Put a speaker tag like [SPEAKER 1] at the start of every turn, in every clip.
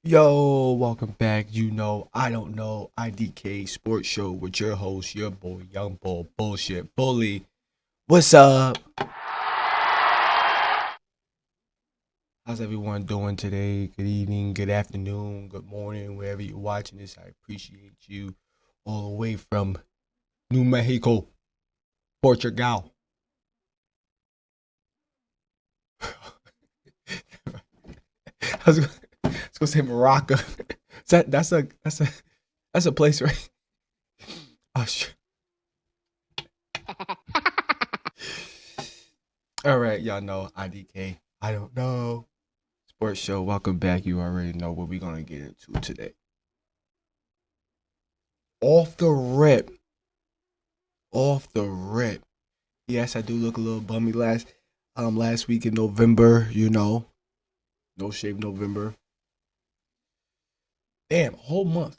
[SPEAKER 1] Yo, welcome back. I don't know, I.D.K Sports Show with your host, your boy, Young Bull, Bullshit Bully. What's up? How's everyone doing today? Good evening, good afternoon, good morning, wherever you're watching this. I appreciate you all the way from New Mexico, Portugal. I was gonna say Morocco. That's a place, right? Oh, shit. All right, y'all know I.D.K. I don't know. Sports Show. Welcome back. You already know what we're gonna get into today. Off the rip. Off the rip. Yes, I do look a little bummy last week in November, No Shave November. Damn, a whole month.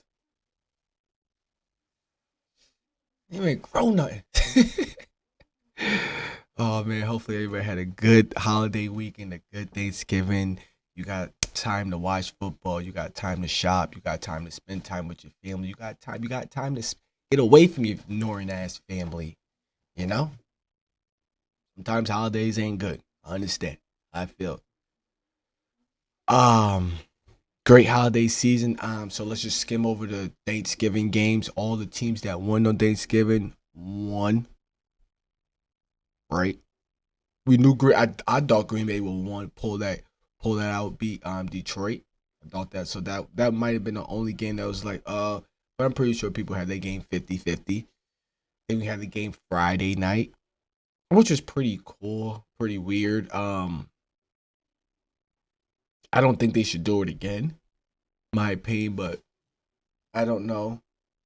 [SPEAKER 1] You ain't grow nothing. Oh man, hopefully everybody had a good holiday weekend, a good Thanksgiving. You got time to watch football, you got time to shop, you got time to spend time with your family, you got time to get away from your ignoring ass family, you know? Sometimes holidays ain't good. I understand. I feel. Um Great holiday season. So let's just skim over the Thanksgiving games. All the teams that won on Thanksgiving won, right? We knew I thought Green Bay would want pull that out, beat Detroit. I thought that, so that might have been the only game that was like but I'm pretty sure people had their game 50-50. Then we had the game Friday night, which was pretty cool, pretty weird. I don't think they should do it again, my opinion, but I don't know.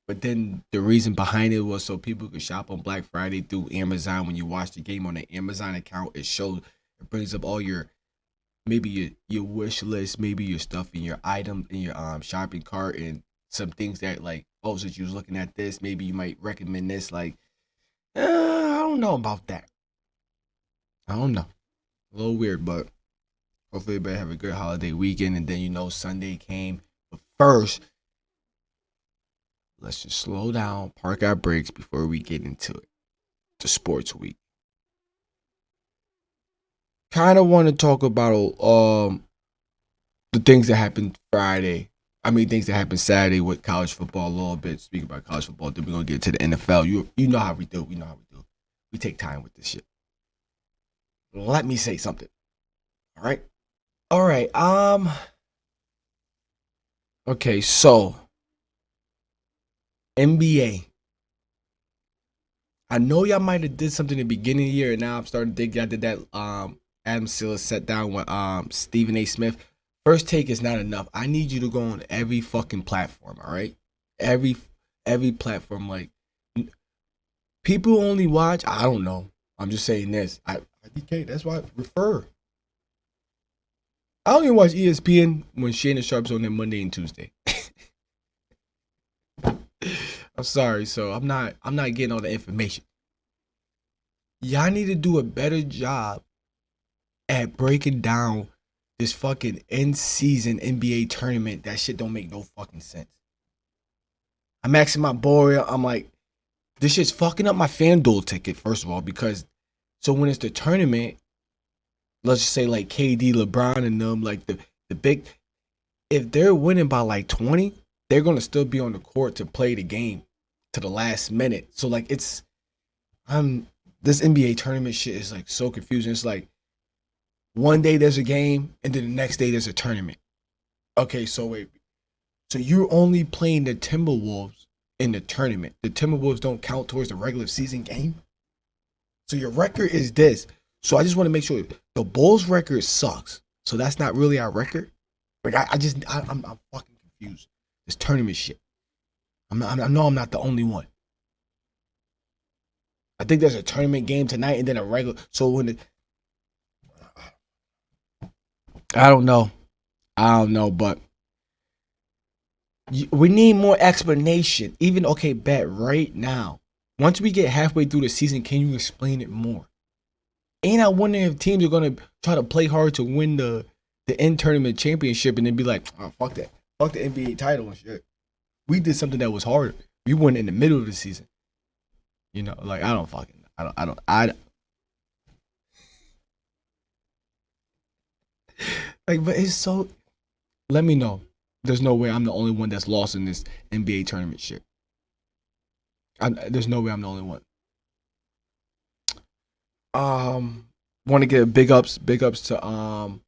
[SPEAKER 1] But then the reason behind it was so people could shop on Black Friday through Amazon. When you watch the game on the Amazon account, it brings up all your, maybe your wish list, maybe your stuff in your item in your shopping cart, and some things that, like, oh, since you was looking at this, maybe you might recommend this. Like, I don't know about that. I don't know. A little weird, but hopefully everybody have a good holiday weekend. And then Sunday came. But first, let's just slow down, park our brakes before we get into it. The sports week. Kind of want to talk about the things that happened Friday. I mean, things that happened Saturday with college football a little bit. Speaking about college football, then we're gonna get to the NFL. You know how we do. We know how we do. We take time with this shit. Let me say something. All right. All right. Okay. So NBA. I know y'all might have did something in the beginning of the year, and now I'm starting to think y'all did that. Adam Silver sat down with Stephen A. Smith. First take is not enough. I need you to go on every fucking platform. All right, every every platform. Like, people only watch. I don't know. I'm just saying this. I.D.K. That's why I refer. I don't even watch ESPN when Shannon Sharp's on there Monday and Tuesday. I'm sorry, so I'm not getting all the information. Y'all need to do a better job at breaking down this fucking end season NBA tournament. That shit don't make no fucking sense. I'm asking my boy, I'm like, this shit's fucking up my FanDuel ticket, first of all, because so when it's the tournament, let's just say like KD, LeBron, and them, like the big, if they're winning by like 20, they're gonna still be on the court to play the game to the last minute. So like I'm this NBA tournament shit is like so confusing. It's like one day there's a game and then the next day there's a tournament. Okay, so wait. So you're only playing the Timberwolves in the tournament. The Timberwolves don't count towards the regular season game. So your record is this. So I just want to make sure the Bulls record sucks. So that's not really our record. Like I'm fucking confused. This tournament shit. I know I'm not the only one. I think there's a tournament game tonight and then a regular. So I don't know. I don't know, but we need more explanation. Even okay, bet right now. Once we get halfway through the season, can you explain it more? Ain't I wondering if teams are gonna try to play hard to win the in tournament championship and then be like, oh fuck that. Fuck the NBA title and shit. We did something that was hard. We went in the middle of the season. You know, like I like, but it's so. Let me know. There's no way I'm the only one that's lost in this NBA tournament shit. There's no way I'm the only one. Want to give big ups to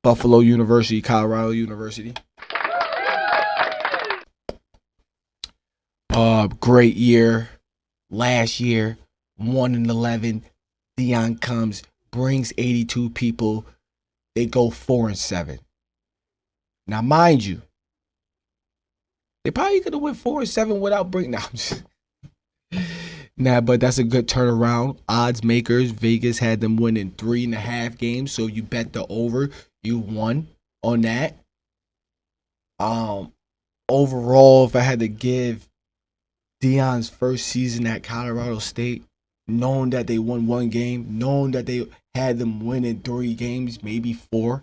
[SPEAKER 1] Buffalo University, Colorado University. Great year. Last year, 1-11. Dion comes, brings 82 people. They go 4-7. Now, mind you, they probably could have went 4-7 without bringing. Nah, but that's a good turnaround. Odds makers, Vegas had them winning 3.5 games. So you bet the over, you won on that. Overall, if I had to give Dion's first season at Colorado State, knowing that they won 1 game, knowing that they had them winning 3 games, maybe 4,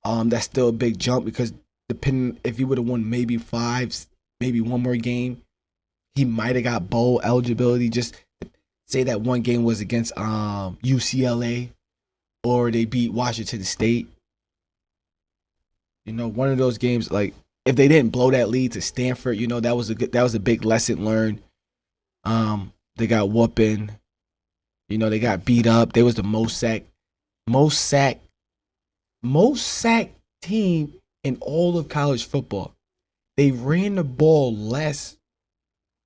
[SPEAKER 1] that's still a big jump because depending if he would have won maybe 5, maybe 1 more game, he might have got bowl eligibility. Just say that 1 game was against UCLA or they beat Washington State. You know, one of those games, like if they didn't blow that lead to Stanford, you know, that was a big lesson learned. They got whooping. You know, they got beat up. They was the most sacked team in all of college football. They ran the ball less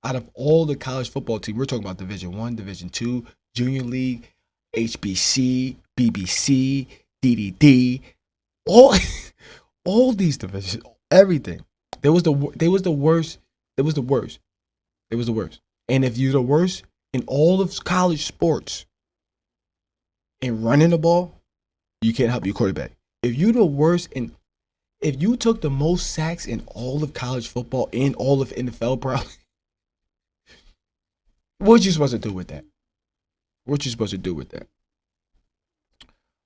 [SPEAKER 1] out of all the college football teams. We're talking about Division I, Division II, Junior League, HBC, BBC, DDD, all these divisions, everything. They was the worst. It was the worst. And if you're the worst in all of college sports in running the ball, you can't help your quarterback. If you took the most sacks in all of college football and all of NFL, probably, what you supposed to do with that?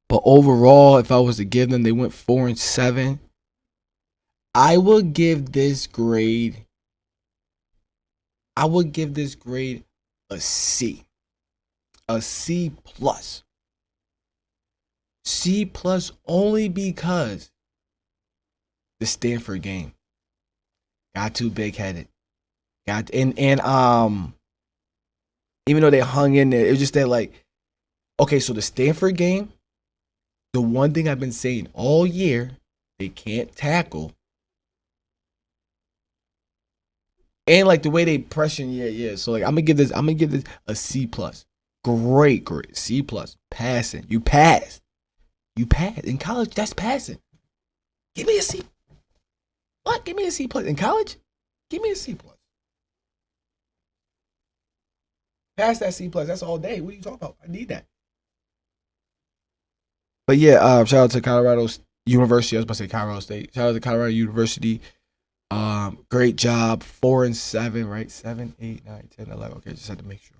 [SPEAKER 1] But overall, if I was to give them, they went 4-7. I would give this grade a C. A C plus. C plus only because the Stanford game got too big headed. And even though they hung in there, it was just that like, okay, so the Stanford game, the one thing I've been saying all year, they can't tackle. And like the way they pressure, yeah. So like I'm gonna give this a C plus. Great. C plus. Passing. You passed. In college, that's passing. Give me a C. What? Give me a C plus. In college? Give me a C plus. Pass that C plus. That's all day. What are you talking about? I need that. But yeah, shout out to Colorado University. I was about to say Colorado State. Shout out to Colorado University. Great job. 4-7, right? 7, 8, 9, 10, 11. Okay, just had to make sure.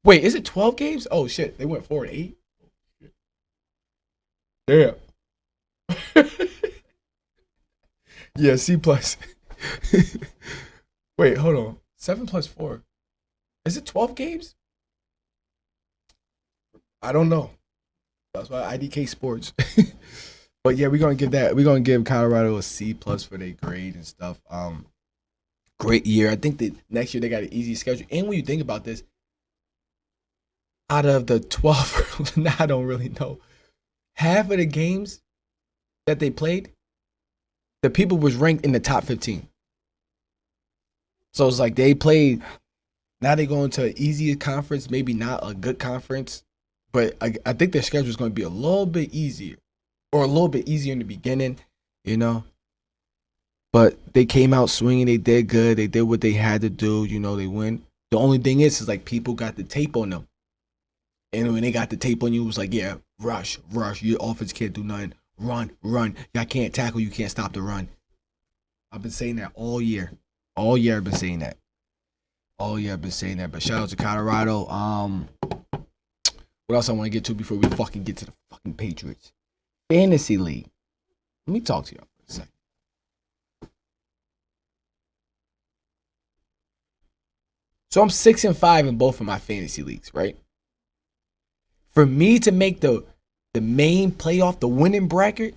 [SPEAKER 1] Wait, is it 12 games? Oh shit, they went 4-8. Damn. Yeah, C plus. Wait, hold on. 7 plus 4. Is it 12 games? I don't know. That's why I.D.K Sports. But yeah, we're gonna give Colorado a C plus for their grade and stuff. Great year. I think that next year they got an easy schedule. And when you think about this, out of the 12, now I don't really know. Half of the games that they played, the people was ranked in the top 15. So it's like they played. Now they go into an easier conference, maybe not a good conference, but I think their schedule is going to be a little bit easier, or a little bit easier in the beginning, you know. But they came out swinging. They did good. They did what they had to do. You know, they win. The only thing is like people got the tape on them. And when they got the tape on you, it was like, yeah, rush. Your offense can't do nothing. Run. Y'all can't tackle. You can't stop the run. I've been saying that all year. All year I've been saying that. But shout out to Colorado. What else I want to get to before we fucking get to the fucking Patriots? Fantasy League. Let me talk to y'all for a second. So I'm 6-5 in both of my fantasy leagues, right? For me to make the main playoff, the winning bracket,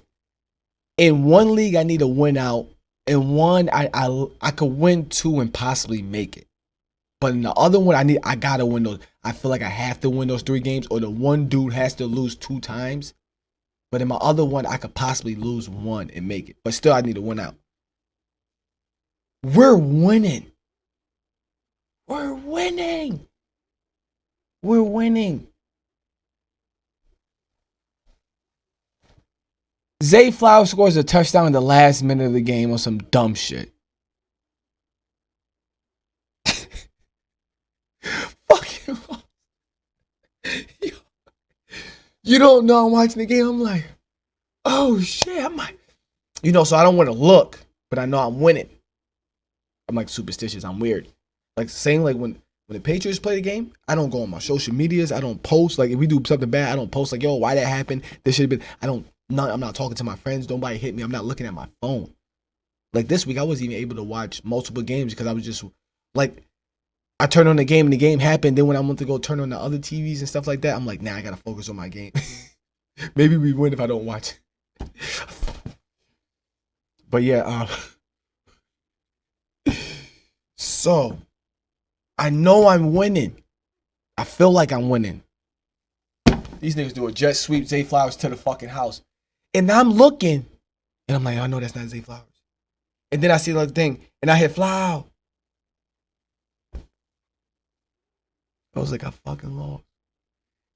[SPEAKER 1] in one league I need to win out. In one, I could win 2 and possibly make it. But in the other one, I gotta win those. I feel like I have to win those 3 games, or the one dude has to lose 2 times. But in my other one, I could possibly lose 1 and make it. But still, I need to win out. We're winning. We're winning. We're winning. Zay Flowers scores a touchdown in the last minute of the game on some dumb shit. Fuck you. You don't know I'm watching the game. I'm like, oh shit. I'm like, so I don't want to look, but I know I'm winning. I'm like superstitious. I'm weird. Like saying like when the Patriots play the game, I don't go on my social medias. I don't post. Like if we do something bad, I don't post like, yo, why that happened? This should have been. I'm not talking to my friends. Nobody hit me. I'm not looking at my phone. Like this week, I wasn't even able to watch multiple games because I was just like, I turned on the game and the game happened. Then when I went to go turn on the other TVs and stuff like that, I'm like, nah, I gotta focus on my game. Maybe we win if I don't watch. But yeah, so I know I'm winning. I feel like I'm winning. These niggas do a jet sweep, Zay Flowers to the fucking house. And I'm looking, and I'm like, I know that's not Zay Flowers. And then I see the other thing, and I hit Flow. I was like, I fucking lost.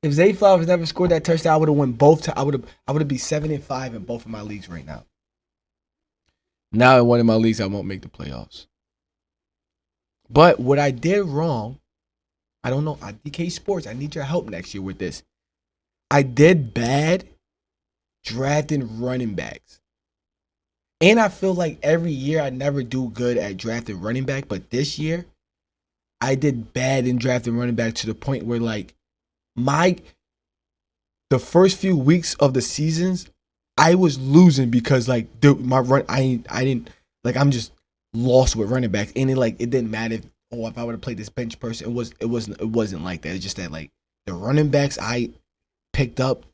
[SPEAKER 1] If Zay Flowers never scored that touchdown, I would have won both. I would have been 7-5 in both of my leagues right now. Now in one of my leagues, I won't make the playoffs. But what I did wrong, I don't know. I.D.K Sports, I need your help next year with this. I did bad drafting running backs. And I feel like every year I never do good at drafting running back. But this year, I did bad in drafting running back to the point where like the first few weeks of the seasons, I was losing because like my run, I didn't like I'm just lost with running backs, and it didn't matter if I would have played this bench person. It wasn't like that. It's just that like the running backs I picked up,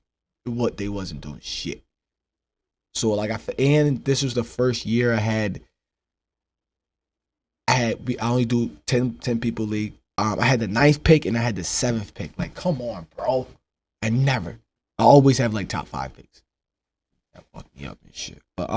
[SPEAKER 1] they wasn't doing shit. So like and this was the first year I only do 10 people league. I had the 9th pick and I had the 7th pick. Like, come on, bro. I always have like top 5 picks. That fucked me up and shit. But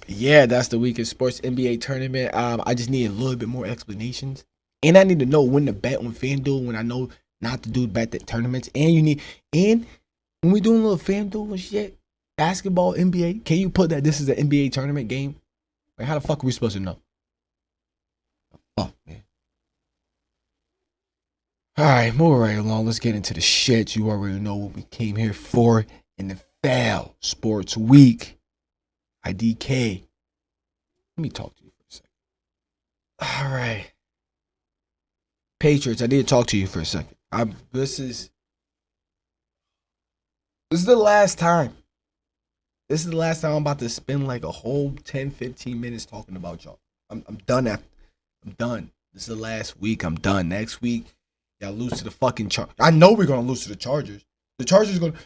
[SPEAKER 1] yeah, that's the weekend sports NBA tournament. I just need a little bit more explanations. And I need to know when to bet on FanDuel, when I know not to do bet at tournaments. And when we doing a little FanDuel and shit, basketball, NBA, can you put that this is an NBA tournament game? Like, how the fuck are we supposed to know? Fuck, man. All right, moving right along. Let's get into the shit. You already know what we came here for in the Foul Sports Week. I.D.K. Let me talk to you for a second. All right. Patriots, I need to talk to you for a second. This is the last time. This is the last time I'm about to spend like a whole 10, 15 minutes talking about y'all. I'm done after. I'm done. This is the last week. I'm done. Next week, y'all lose to the fucking Chargers. I know we're going to lose to the Chargers. The Chargers are going to...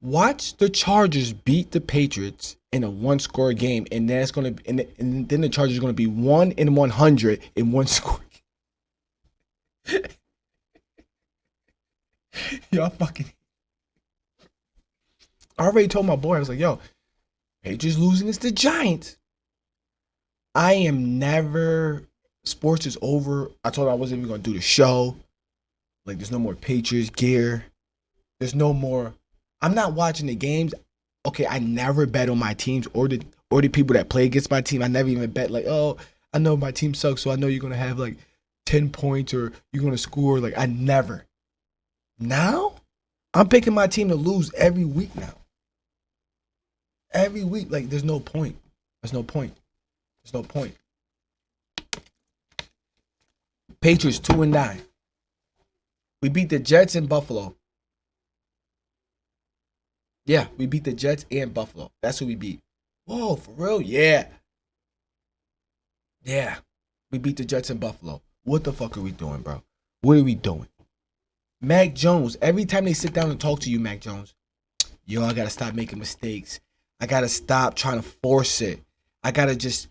[SPEAKER 1] Watch the Chargers beat the Patriots in a 1-score game, and then it's going to... And then the Chargers are going to be 1-100 in 1-score. Y'all fucking... I already told my boy, I was like, yo, Patriots losing is the Giants. I am never... Sports is over. I told him I wasn't even going to do the show. Like, there's no more Patriots gear. There's no more... I'm not watching the games. Okay, I never bet on my teams or the people that play against my team. I never even bet like, oh, I know my team sucks, so I know you're going to have like 10 points or you're going to score. Like, I never. Now, I'm picking my team to lose every week now. Every week. Like, there's no point. There's no point. There's no point. Patriots 2-9. We beat the Jets in Buffalo. Yeah, we beat the Jets and Buffalo. That's who we beat. Whoa, for real? Yeah. Yeah. We beat the Jets in Buffalo. What the fuck are we doing, bro? What are we doing? Mac Jones, every time they sit down and talk to you, Mac Jones, yo, I gotta stop making mistakes. I gotta stop trying to force it. I gotta just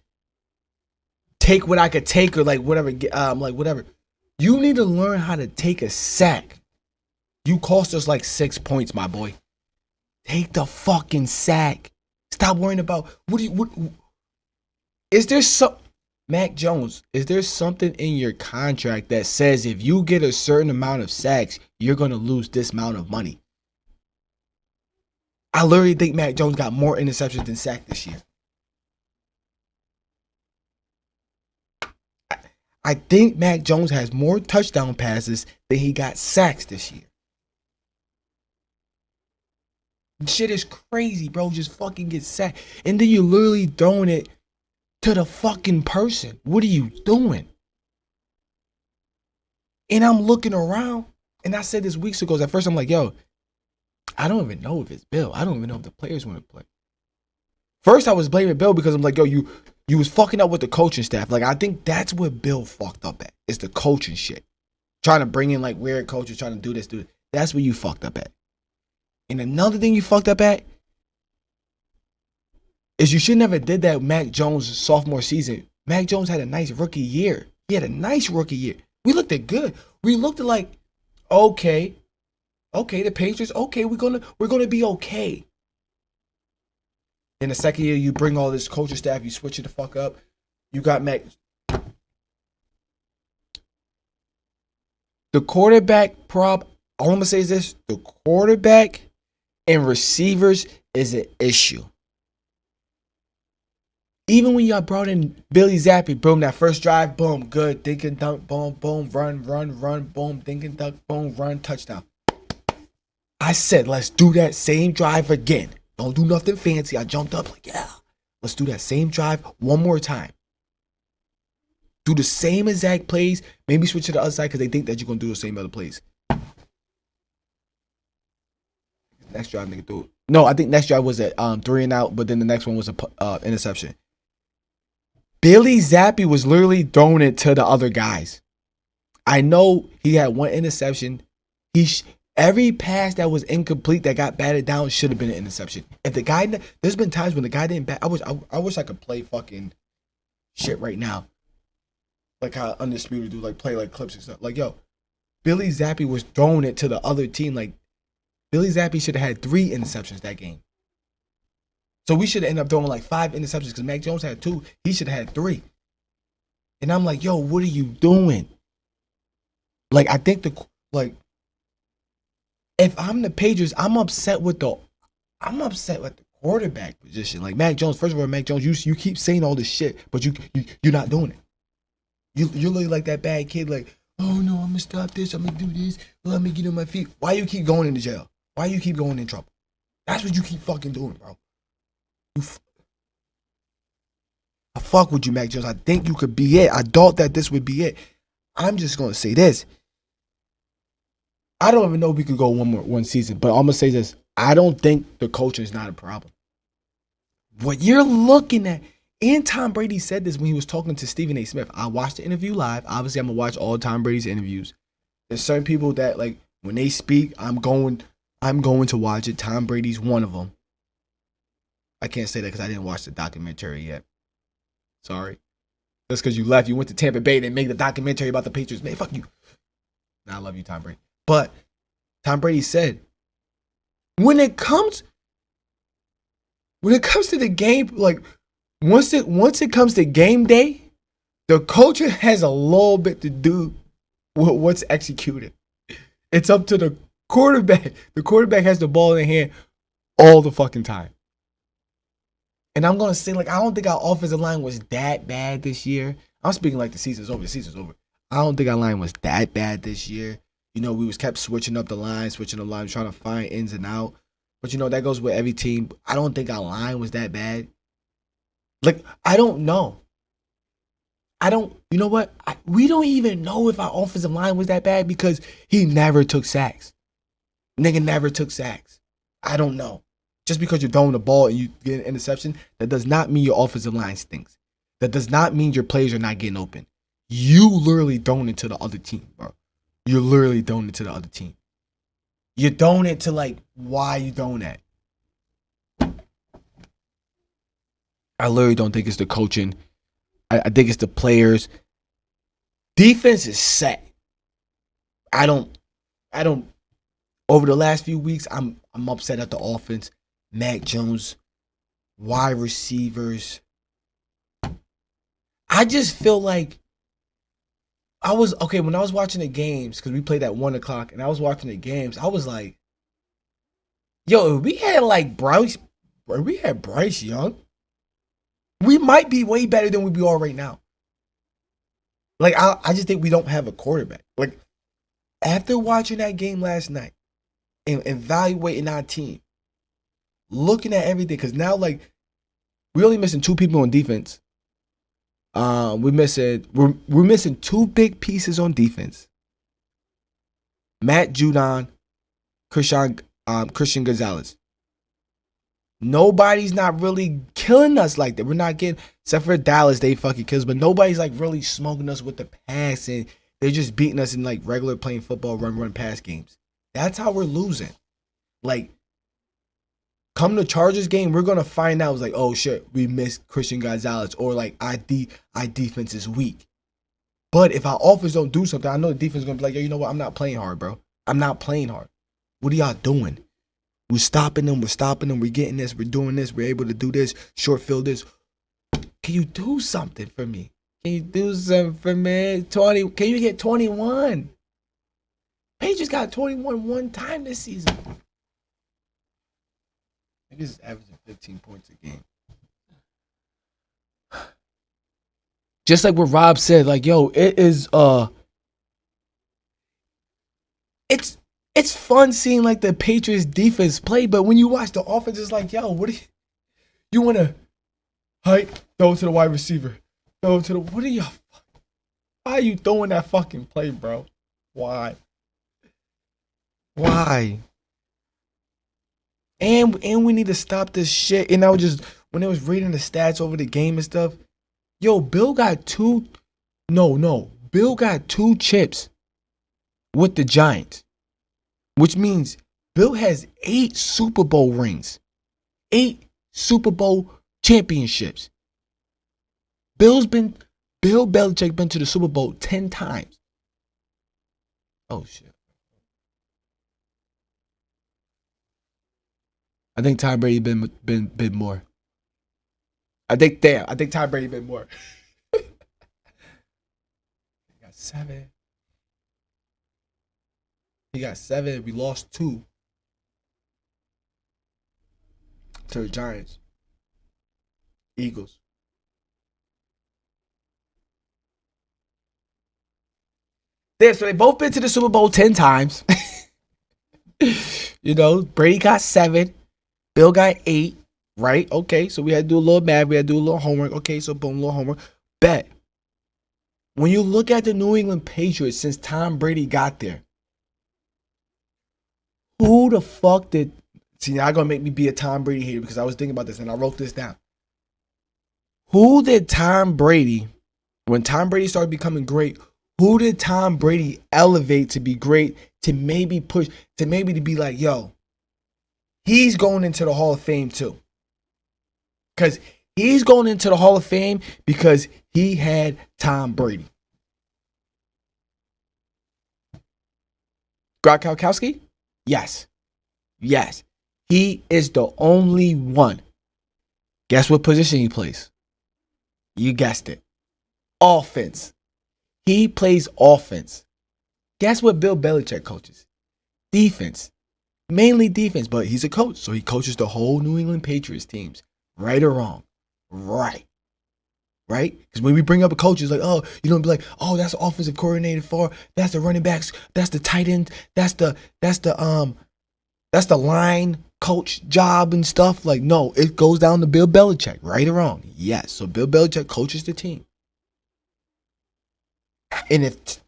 [SPEAKER 1] take what I could take, or like whatever. Whatever. You need to learn how to take a sack. You cost us like 6 points, my boy. Take the fucking sack. Stop worrying about what. Is there some Mac Jones? Is there something in your contract that says if you get a certain amount of sacks, you're gonna lose this amount of money? I literally think Mac Jones got more interceptions than sacks this year. I think Mac Jones has more touchdown passes than he got sacks this year. Shit is crazy, bro. Just fucking get sacked. And then you're literally throwing it to the fucking person. What are you doing? And I'm looking around, and I said this weeks ago. At first, I'm like, yo, I don't even know if it's Bill. I don't even know if the players want to play. First, I was blaming Bill because I'm like, yo, you was fucking up with the coaching staff. Like, I think that's what Bill fucked up at. It's the coaching shit. Trying to bring in like weird coaches, trying to do this, do it. That's what you fucked up at. And another thing you fucked up at is you should never did that Mac Jones sophomore season. Mac Jones had a nice rookie year. He had a nice rookie year. We looked at good. We looked at like, okay, the Patriots, okay, we're gonna be okay. In the second year, you bring all this coaching staff, you switch it the fuck up. You got Mac. The quarterback prop, all I'm gonna say is this: the quarterback and receivers is an issue. Even when y'all brought in Billy Zappi, boom, that first drive, boom, good, dink and dunk, boom, boom, run, boom, dink and dunk, boom, run, touchdown. I said, let's do that same drive again. Don't do nothing fancy. I jumped up like, yeah, let's do that same drive one more time. Do the same exact plays. Maybe switch to the other side because they think that you're going to do the same other plays. Next drive, nigga, threw it. No, I think next drive was at 3 and out, but then the next one was a interception. Billy Zappi was literally throwing it to the other guys. I know he had one interception. Every pass that was incomplete that got batted down should have been an interception. If the guy, there's been times when the guy didn't bat. I wish I could play fucking shit right now, like how Undisputed do, like play like clips and stuff. Like, yo, Billy Zappi was throwing it to the other team. Like, Billy Zappi should have had 3 interceptions that game. So we should have ended up throwing like 5 interceptions because Mac Jones had 2. He should have had 3. And I'm like, yo, what are you doing? Like, I think if I'm the Patriots, I'm upset with the quarterback position. Like, Mac Jones, first of all, Mac Jones, you keep saying all this shit, but you're not doing it. You're looking like that bad kid, like, oh no, I'm gonna stop this, I'm gonna do this, let me get on my feet. Why you keep going into jail? Why you keep going in trouble? That's what you keep fucking doing, bro. I fuck with you, Mac Jones. I think you could be it. I thought that this would be it. I'm just gonna say this. I don't even know if we could go one season, but I'm gonna say this. I don't think the coaching is not a problem. What you're looking at, and Tom Brady said this when he was talking to Stephen A. Smith. I watched the interview live. Obviously, I'm gonna watch all Tom Brady's interviews. There's certain people that, like, when they speak, I'm going to watch it. Tom Brady's one of them. I can't say that because I didn't watch the documentary yet. Sorry. That's because you left. You went to Tampa Bay and made the documentary about the Patriots. Man, fuck you. Nah, I love you, Tom Brady. But Tom Brady said, when it comes to the game, like, once it comes to game day, the coach has a little bit to do with what's executed. It's up to the quarterback. The quarterback has the ball in hand all the fucking time. And I'm going to say, like, I don't think our offensive line was that bad this year. I'm speaking like the season's over. The season's over. I don't think our line was that bad this year. You know, we was kept switching up the line, trying to find ins and out. But, you know, that goes with every team. I don't think our line was that bad. Like, I don't know. You know what? We don't even know if our offensive line was that bad because he never took sacks. Nigga never took sacks. I don't know. Just because you're throwing the ball and you get an interception, that does not mean your offensive line stinks. That does not mean your players are not getting open. you literally throwing it to the other team, bro. You're literally throwing it to the other team. You're throwing it to, like, why you throwing that? I literally don't think it's the coaching. I think it's the players. Defense is set. I don't. Over the last few weeks, I'm upset at the offense. Mac Jones, wide receivers. I just feel like when I was watching the games, because we played at 1 o'clock, and I was watching the games, I was like, yo, if we had like Bryce Young, we might be way better than we are right now. Like, I just think we don't have a quarterback. Like, after watching that game last night and evaluating our team, looking at everything, because now, like, we're only missing 2 people on defense. We're missing 2 big pieces on defense. Matt Judon, Christian Gonzalez. Nobody's not really killing us like that. We're not getting, except for Dallas, they fucking kills, but nobody's like really smoking us with the pass, and they're just beating us in like regular playing football, run pass games. That's how we're losing. Like, come the Chargers game, we're gonna find out. It's like, oh shit, we missed Christian Gonzalez, or like our defense is weak. But if our offense don't do something, I know the defense is gonna be like, yo, you know what? I'm not playing hard, bro. I'm not playing hard. What are y'all doing? We're stopping them. We're getting this. We're doing this. We're able to do this. Short field this. Can you do something for me? Can you do something for me? 20. Can you get 21? Patriots got 21 one time this season. I guess it's averaging 15 points a game. Just like what Rob said, like, yo, it is it's fun seeing like the Patriots defense play, but when you watch the offense, it's like, yo, what do you want to throw it to the wide receiver, what are y'all? Why are you throwing that fucking play, bro? Why? And we need to stop this shit. And I was just, when I was reading the stats over the game and stuff, yo, Bill got 2 chips with the Giants. Which means Bill has 8 Super Bowl rings. 8 Super Bowl championships. Bill Belichick been to the Super Bowl 10 times. Oh shit. I think Tom Brady been more. I think Tom Brady been more. He got 7. He got 7. We lost 2 to the Giants. Eagles. So they both been to the Super Bowl 10 times. You know, Brady got 7. Bill got 8. Right? Okay, so we had to do a little math. We had to do a little homework. Okay, so boom, a little homework. Bet. When you look at the New England Patriots since Tom Brady got there, who the fuck did... See, now you're going to make me be a Tom Brady hater because I was thinking about this and I wrote this down. Who did Tom Brady, when Tom Brady started becoming great, who did Tom Brady elevate to be great, to maybe push, to maybe to be like, yo, he's going into the Hall of Fame too? Because he's going into the Hall of Fame because he had Tom Brady. Gronkowski? Yes. He is the only one. Guess what position he plays? You guessed it. Offense. He plays offense. Guess what Bill Belichick coaches? Defense. Mainly defense, but he's a coach, so he coaches the whole New England Patriots teams. Right or wrong? Right? Because when we bring up a coach, it's like, oh, you don't be like, oh, that's the offensive coordinator for, that's the running backs, that's the tight end, that's the line coach job and stuff. Like, no, it goes down to Bill Belichick. Right or wrong? Yes. So Bill Belichick coaches the team. And if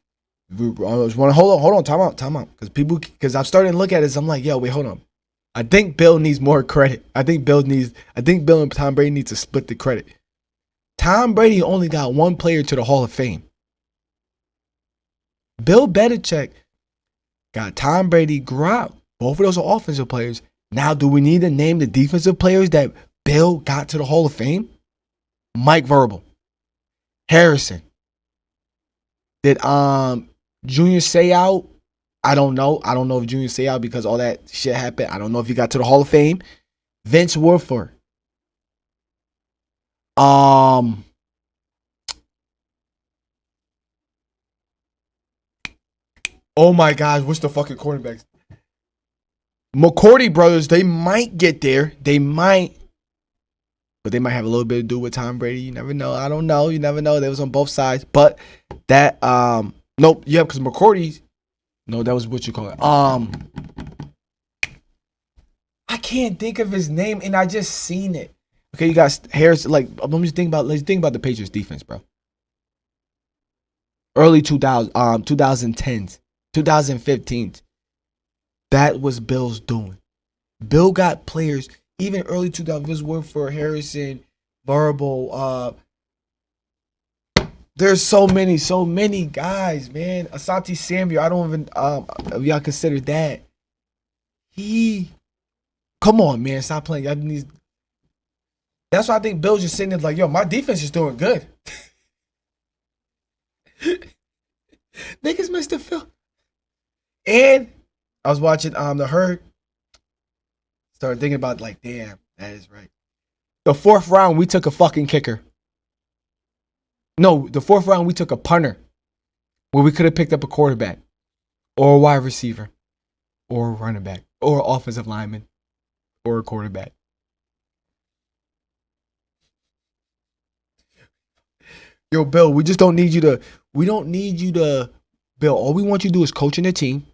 [SPEAKER 1] we hold on, time out. Because I'm starting to look at it, I'm like, yo, wait, hold on. I think Bill needs more credit. I think Bill and Tom Brady need to split the credit. Tom Brady only got 1 player to the Hall of Fame. Bill Belichick got Tom Brady, Gronk. Both of those are offensive players. Now, do we need to name the defensive players that Bill got to the Hall of Fame? Mike Verbal, Harrison. Did Junior Seau? I don't know. I don't know if Junior Seau, because all that shit happened. I don't know if he got to the Hall of Fame. Vince Wilfork. Oh my gosh, what's the fucking quarterbacks? McCourty brothers, they might get there. They might. But they might have a little bit to do with Tom Brady. You never know. I don't know. You never know. They was on both sides. But that nope, yeah, because McCourty, no, that was what you call it. I can't think of his name, and I just seen it. Okay, you guys, Harris. Like, let's think about the Patriots defense, bro. Early 2010s, 2015s. That was Bill's doing. Bill got players, even early 2000s, work for Harrison, Verbal. There's so many guys, man. Asante Samuel, I don't even if y'all consider that. Come on, man, stop playing. That's why I think Bill's just sitting there like, yo, my defense is doing good. Niggas missed the field. And I was watching the Herd. Started thinking about, like, damn, that is right. The 4th round, we took a fucking kicker. No, the 4th round, we took a punter. Where we could have picked up a quarterback. Or a wide receiver. Or a running back. Or an offensive lineman. Or a quarterback. Yo, Bill, we just don't need you to. We don't need you to. Bill, all we want you to do is coaching the team.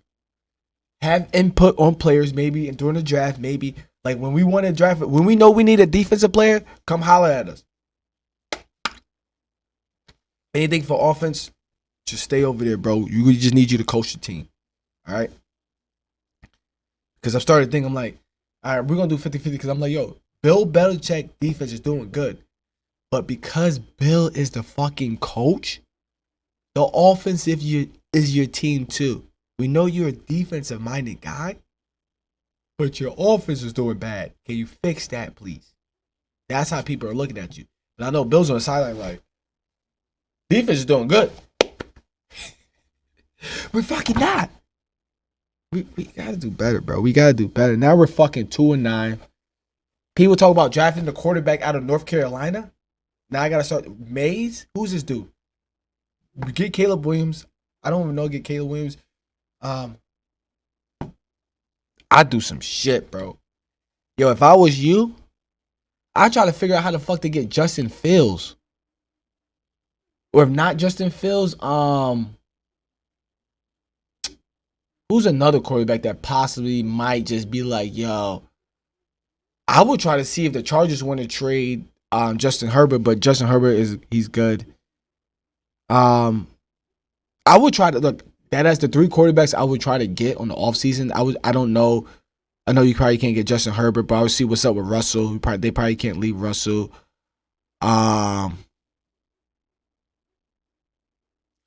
[SPEAKER 1] Have input on players, maybe, and during the draft, maybe. Like, when we want to draft, when we know we need a defensive player, come holler at us. Anything for offense, just stay over there, bro. We just need you to coach the team. All right? Because I started thinking, I'm like, all right, we're going to do 50-50, because I'm like, yo, Bill Belichick defense is doing good. But because Bill is the fucking coach, the offensive is your team too. We know you're a defensive-minded guy, but your offense is doing bad. Can you fix that, please? That's how people are looking at you. And I know Bill's on the sideline like, defense is doing good. We're fucking not. We gotta do better, bro. We gotta do better. Now we're fucking 2-9. People talk about drafting the quarterback out of North Carolina. Now I gotta start. Mays? Who's this dude? Get Caleb Williams. I don't even know. Get Caleb Williams. I do some shit, bro. Yo, if I was you, I'd try to figure out how the fuck to get Justin Fields. Or if not Justin Fields, who's another quarterback that possibly might just be like, yo, I would try to see if the Chargers want to trade Justin Herbert, but Justin Herbert he's good. I would try to look. That as the 3 quarterbacks I would try to get on the offseason. I don't know. I know you probably can't get Justin Herbert, but I would see what's up with Russell. They probably can't leave Russell. I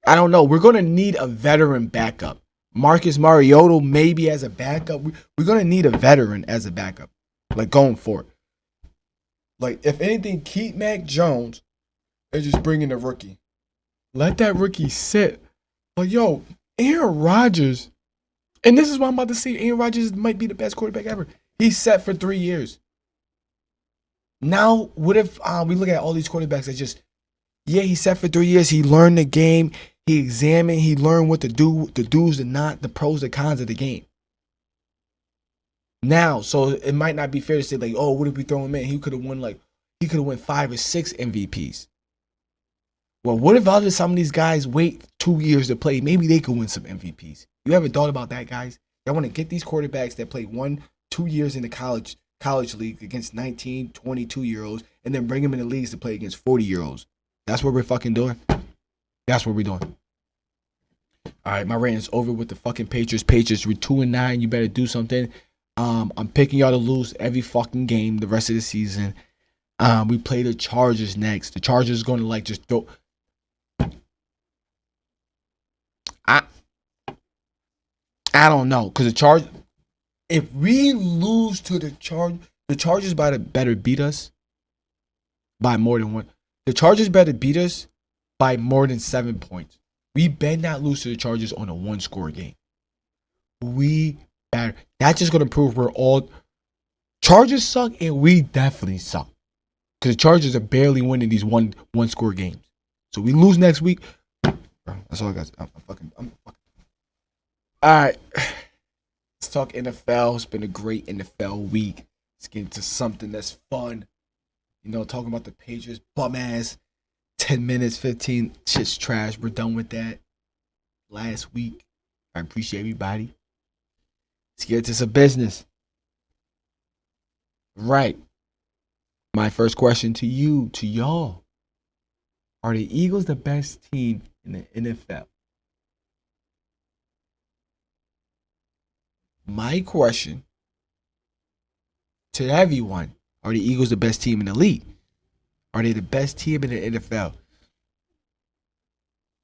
[SPEAKER 1] don't know. We're gonna need a veteran backup. Marcus Mariota maybe as a backup. We're gonna need a veteran as a backup, like going forward. Like if anything, keep Mac Jones and just bring in a rookie. Let that rookie sit. But yo, Aaron Rodgers, and this is what I'm about to say. Aaron Rodgers might be the best quarterback ever. He's set for 3 years. Now, what if we look at all these quarterbacks that just, yeah, he's set for 3 years. He learned the game. He examined. He learned what to do, the do's and not, the pros and cons of the game. Now, so it might not be fair to say like, oh, what if we throw him in? He could have won 5 or 6 MVPs. Well, what if some of these guys wait 2 years to play? Maybe they could win some MVPs. You ever thought about that, guys? I want to get these quarterbacks that play 1-2 years in the college league against 19, 22-year-olds, and then bring them in the leagues to play against 40-year-olds. That's what we're fucking doing. That's what we're doing. All right, my rant is over with the fucking Patriots. Patriots, we're 2-9. You better do something. I'm picking y'all to lose every fucking game the rest of the season. We play the Chargers next. The Chargers going to like just throw. I don't know, because if we lose to the Chargers better beat us by more than one. The Chargers better beat us by more than 7 points. We better not lose to the Chargers on a one-score game. We better. That's just gonna prove we're all Chargers suck, and we definitely suck. Because the Chargers are barely winning these one-score games. So we lose next week. That's all I got. I'm fucking. All right. Let's talk NFL. It's been a great NFL week. Let's get into something that's fun. You know, talking about the Patriots, bum ass, 10 minutes, 15, shit's trash. We're done with that last week. I appreciate everybody. Let's get into some business. Right. My first question to you, to y'all. Are the Eagles the best team in the NFL? My question to everyone, are the Eagles the best team in the league? Are they the best team in the NFL?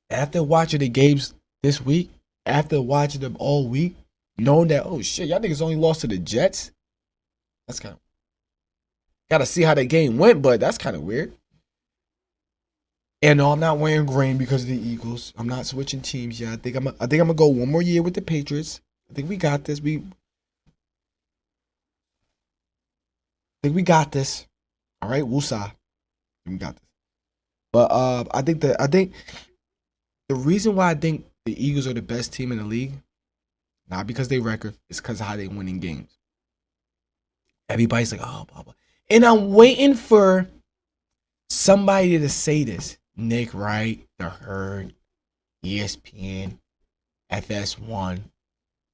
[SPEAKER 1] After watching the games this week, after watching them all week, knowing that, oh shit, y'all niggas only lost to the Jets, that's kind of, gotta see how that game went, but that's kind of weird. And no, I'm not wearing green because of the Eagles. I'm not switching teams yet. I think I'm gonna go one more year with the Patriots. I think we got this. I think we got this. All right, woosah. We got this. But I think the reason why I think the Eagles are the best team in the league, not because they record, it's because of how they win in games. Everybody's like, oh, blah, blah. And I'm waiting for somebody to say this. Nick Wright, The Herd, ESPN, FS1,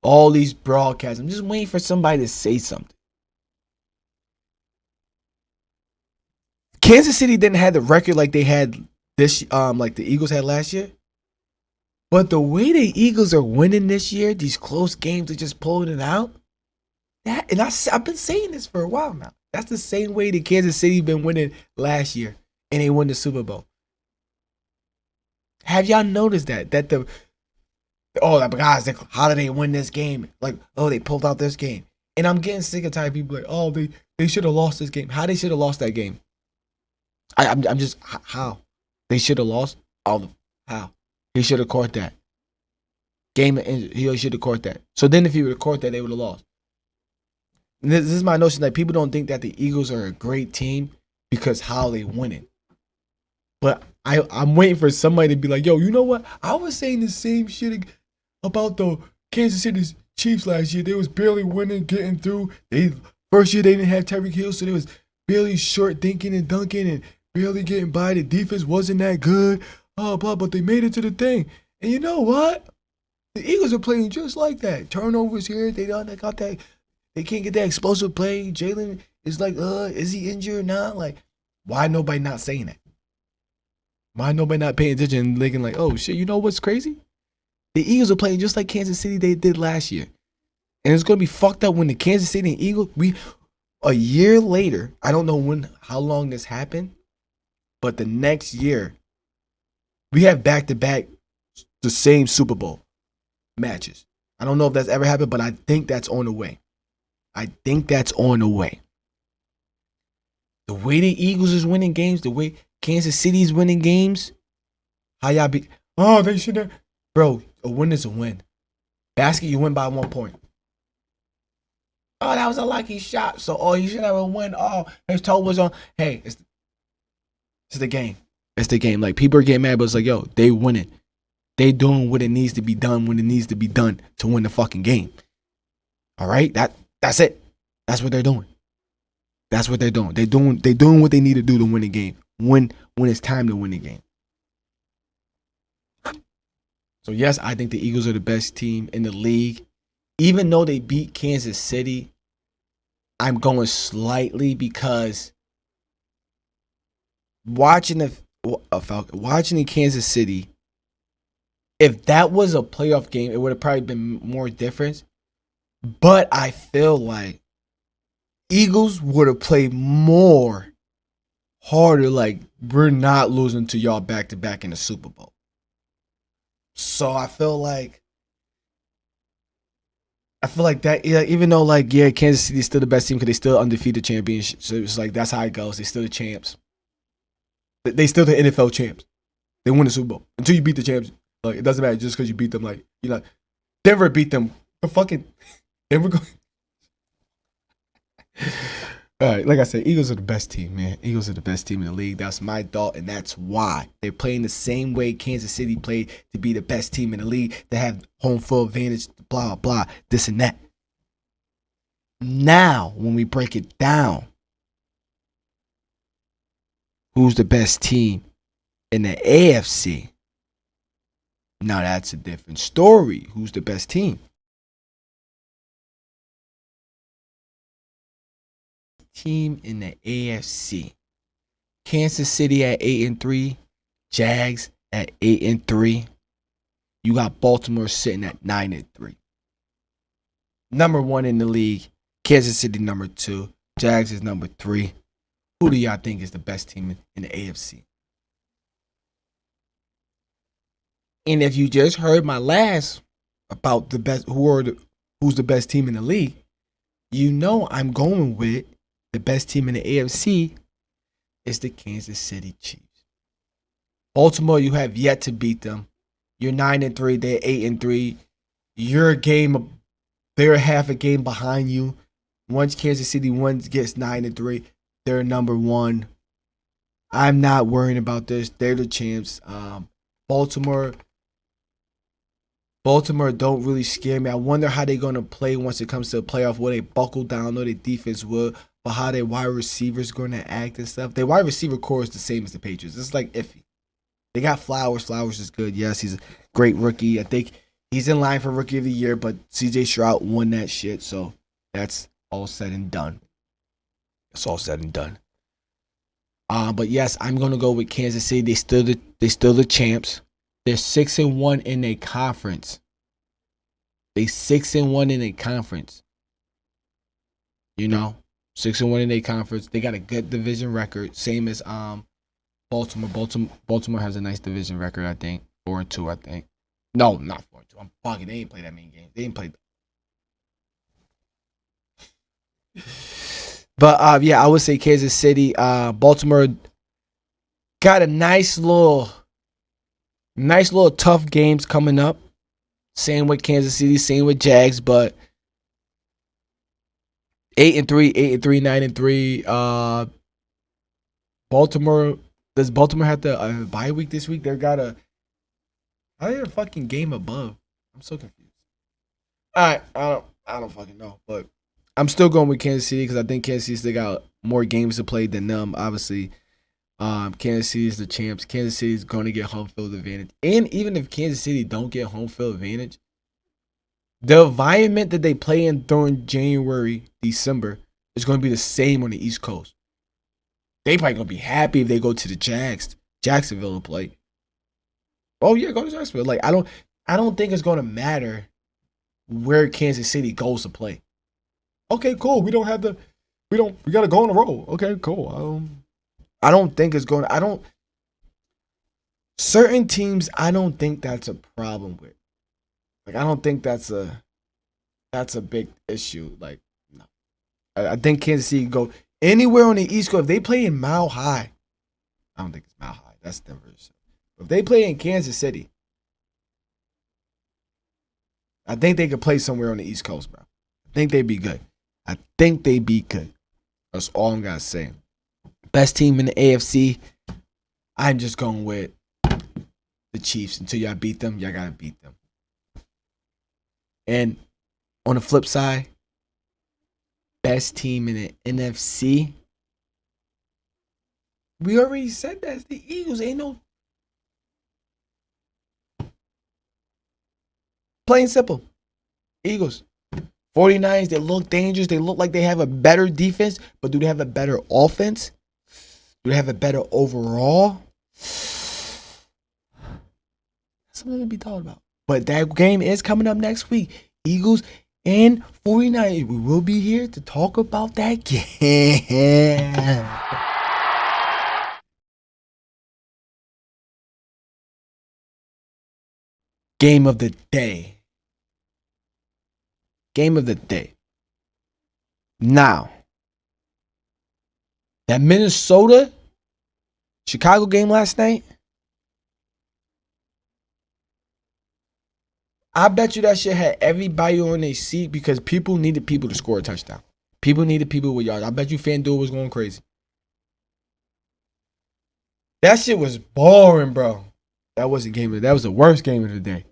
[SPEAKER 1] all these broadcasts. I'm just waiting for somebody to say something. Kansas City didn't have the record like they had this, like the Eagles had last year. But the way the Eagles are winning this year, these close games, they're just pulling it out. I've been saying this for a while now. That's the same way the Kansas City been winning last year, and they won the Super Bowl. Have y'all noticed that guys, how did they win this game? Like, oh, they pulled out this game, and I'm getting sick of tired of people like, oh, they should have lost this game. How they should have lost that game? I'm just how they should have lost all the how he should have caught that game. He should have caught that. So then, if he would have caught that, they would have lost. And this is my notion that people don't think that the Eagles are a great team because how they win it. But I'm waiting for somebody to be like, yo, you know what? I was saying the same shit about the Kansas City Chiefs last year. They was barely winning, getting through. First year they didn't have Tyreek Hill, so they was barely short thinking and dunking and barely getting by. The defense wasn't that good. But they made it to the thing. And you know what? The Eagles are playing just like that. Turnovers here. They got that. They can't get that explosive play. Jalen is like, is he injured or not? Like, why nobody not saying that? Why nobody not paying attention and thinking like, oh shit, you know what's crazy? The Eagles are playing just like Kansas City they did last year. And it's gonna be fucked up when the Kansas City and Eagles, a year later, I don't know how long this happened, but the next year, we have back-to-back the same Super Bowl matches. I don't know if that's ever happened, but I think that's on the way. The way the Eagles is winning games, the way Kansas City is winning games, how y'all be? Oh, they should have. Bro, a win is a win. Basket, you win by 1 point. Oh, that was a lucky shot. So, you should have a win. Oh, his toe was on. Hey, it's the game. It's the game. Like, people are getting mad, but it's like, yo, they winning. They doing what it needs to be done when it needs to be done to win the fucking game. All right? That's it. That's what they're doing. They're doing what they need to do to win the game. When it's time to win the game. So yes, I think the Eagles are the best team in the league. Even though they beat Kansas City, I'm going slightly because watching the Kansas City, if that was a playoff game, it would have probably been more different. But I feel like Eagles would have played more harder, like we're not losing to y'all back to back in the Super Bowl. So I feel like I feel like that, yeah, even though, like, yeah, Kansas City's still the best team because they still undefeated championship. So it's like, that's how it goes. They still the champs. They still the NFL champs. They win the Super Bowl until you beat the champs. Like, it doesn't matter just because you beat them. Like, you know, Denver beat them. The fucking Denver go. All right, like I said, Eagles are the best team, man. Eagles are the best team in the league. That's my thought, and that's why they're playing the same way Kansas City played to be the best team in the league. They have home field advantage, blah, blah, blah, this and that. Now, when we break it down, who's the best team in the AFC? Now, that's a different story. Who's the best team? Team in the AFC. Kansas City at 8-3, Jags at 8-3. You got Baltimore sitting at 9-3. Number 1 in the league, Kansas City number 2, Jags is number 3. Who do y'all think is the best team in the AFC? And if you just heard my last about the best, who's the best team in the league, you know I'm going with the best team in the AFC is the Kansas City Chiefs. Baltimore, you have yet to beat them. You're 9-3, they're 8-3. They're half a game behind you. Once Kansas City gets 9-3, they're number 1. I'm not worrying about this. They're the champs. Baltimore don't really scare me. I wonder how they're gonna play once it comes to the playoff. Will they buckle down? No, their defense will. But how their wide receivers gonna act and stuff. Their wide receiver core is the same as the Patriots. It's like iffy. They got Flowers. Flowers is good. Yes, he's a great rookie. I think he's in line for Rookie of the Year, but CJ Stroud won that shit. So that's all said and done. It's all said and done. But yes, I'm gonna go with Kansas City. They still the champs. They're 6-1 in a conference. They 6-1 in a conference. You know, 6-1 in a conference. They got a good division record, same as Baltimore. Baltimore has a nice division record, I think. 4-2, I think. No, not 4-2. I'm bugging. They ain't played that many games. They ain't played. But yeah, I would say Kansas City. Baltimore got a nice little tough games coming up. Same with Kansas City, same with Jags, but 8-3, 9-3. Baltimore, does Baltimore have the bye week this week? They're got how are they a fucking game above? I'm so confused. I don't fucking know, but I'm still going with Kansas City because I think Kansas City still got more games to play than them. Obviously, Kansas City is the champs. Kansas City is going to get home field advantage. And even if Kansas City don't get home field advantage, the environment that they play in during January, December is going to be the same on the East Coast. They probably going to be happy if they go to the Jacksonville to play. Oh yeah, go to Jacksonville. Like I don't think it's going to matter where Kansas City goes to play. Okay, cool. We got to go on the road. Okay, cool. I don't think it's going to, certain teams, I don't think that's a problem with. Like, I don't think that's a big issue. Like, no. I think Kansas City can go anywhere on the East Coast. If they play in Mile High, I don't think it's Mile High. That's Denver. But if they play in Kansas City, I think they could play somewhere on the East Coast, bro. I think they'd be good. That's all I'm gonna say. Best team in the AFC, I'm just going with the Chiefs. Until y'all beat them, y'all gotta beat them. And on the flip side, best team in the NFC, we already said that's the Eagles. Ain't no plain simple. Eagles. 49ers, they look dangerous. They look like they have a better defense, but do they have a better offense? Do they have a better overall? Something to be thought about. But that game is coming up next week. Eagles and 49ers. We will be here to talk about that game. Game of the day. Game of the day. Now, that Minnesota Chicago game last night, I bet you that shit had everybody on their seat because people needed people to score a touchdown. People needed people with yards. I bet you FanDuel was going crazy. That shit was boring, bro. That wasn't game of the day. That was the worst game of the day.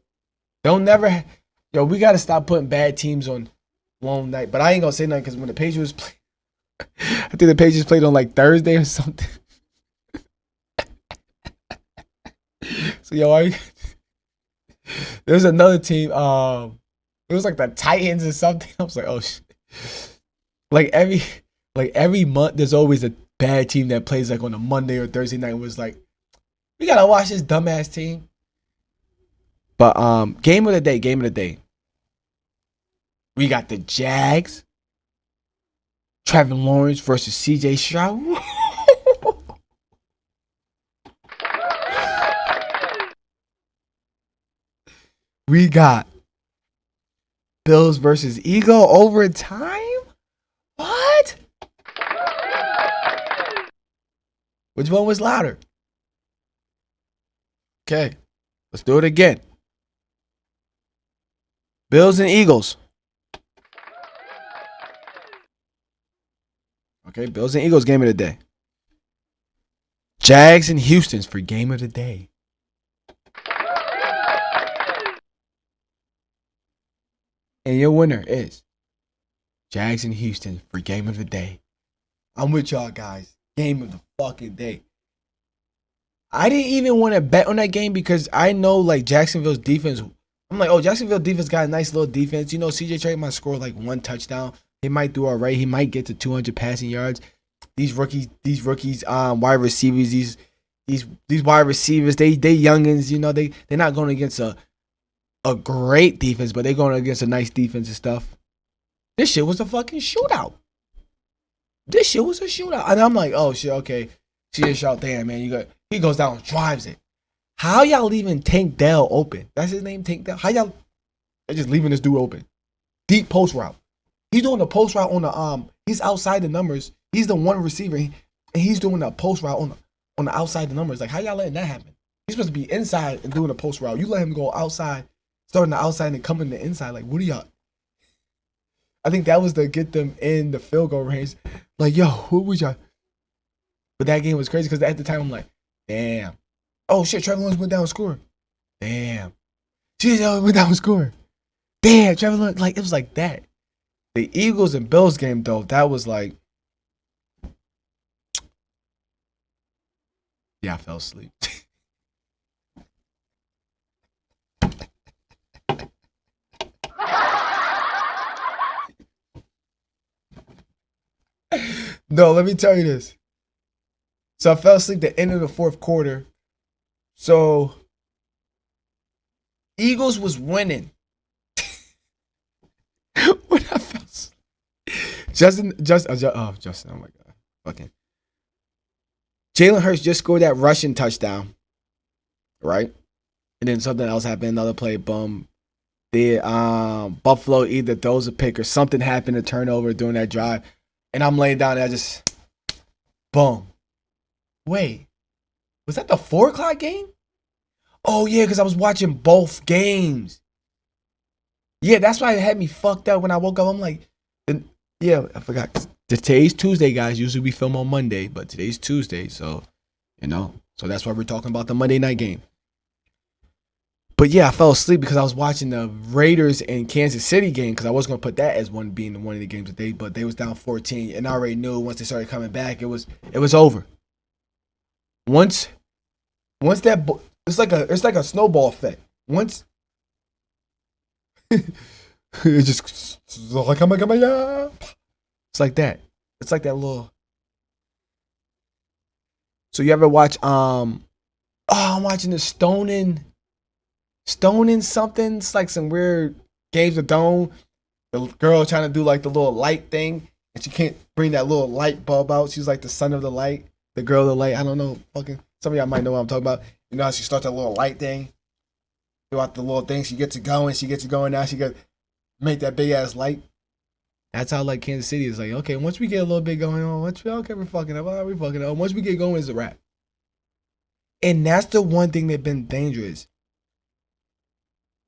[SPEAKER 1] We got to stop putting bad teams on one night. But I ain't going to say nothing because when the Patriots played, I think the Patriots played on like Thursday or something. So, there's another team. It was like the Titans or something. I was like, oh shit. Like every month, there's always a bad team that plays like on a Monday or Thursday night. Was like, we gotta watch this dumbass team. But game of the day. We got the Jags. Trevor Lawrence versus C.J. Stroud. We got Bills versus Eagle overtime. What? Which one was louder? Okay, let's do it again. Bills and Eagles. Okay, Bills and Eagles game of the day. Jags and Houston's for game of the day. And your winner is Jags and Houston for game of the day. I'm with y'all guys. Game of the fucking day. I didn't even want to bet on that game because I know like Jacksonville's defense. I'm like, oh, Jacksonville defense got a nice little defense. You know, CJ Trey might score like one touchdown. He might do all right. He might get to 200 passing yards. These rookies, wide receivers, these wide receivers, they youngins. You know, they're not going against a great defense, but they're going against a nice defense and stuff. This shit was a fucking shootout. And I'm like, oh shit, okay. CJ Stroud, damn man, he goes down, drives it. How y'all leaving Tank Dell open? That's his name, Tank Dell. How y'all? They're just leaving this dude open. Deep post route. He's doing the post route on the He's outside the numbers. He's the one receiver, and he's doing the post route on the outside the numbers. Like, how y'all letting that happen? He's supposed to be inside and doing the post route. You let him go outside, starting the outside and coming the inside. Like, what are y'all? I think that was to get them in the field goal range. Like, yo, who was y'all? But that game was crazy because at the time I'm like, damn. Oh shit, Trevor Lawrence went down and scored. Damn. Jesus went down and scored. Damn, Trevor Lawrence. Like, it was like that. The Eagles and Bills game, though, that was like, yeah, I fell asleep. No, let me tell you this. So I fell asleep at the end of the fourth quarter. So Eagles was winning. When I fell asleep. Justin, oh my God. Fucking. Jalen Hurts just scored that rushing touchdown. Right? And then something else happened, another play, boom. The Buffalo either throws a pick or something happened, a turnover during that drive. And I'm laying down and I just, boom. Wait, was that the 4 o'clock game? Oh, yeah, because I was watching both games. Yeah, that's why it had me fucked up when I woke up. I'm like, yeah, I forgot. Today's Tuesday, guys. Usually we film on Monday, but today's Tuesday. So, so that's why we're talking about the Monday night game. But yeah, I fell asleep because I was watching the Raiders and Kansas City game because I was going to put that as one of the games today, but they was down 14, and I already knew once they started coming back, it was over. Once that it's like a snowball effect. Once it just like it's like that. It's like that little. So you ever watch I'm watching the stoning something. It's like some weird Games of Thrones. The girl trying to do like the little light thing, and she can't bring that little light bulb out. She's like the son of the light, the girl of the light. I don't know. Fucking some of y'all might know what I'm talking about. You know how she starts that little light thing, throughout the little thing. She gets it going. Now she goes. make that big ass light. That's how like Kansas City is like. Okay, once we get a little bit going on, once we okay, we're fucking up. We're fucking up. Once we get going, it's a wrap. And that's the one thing that's been dangerous.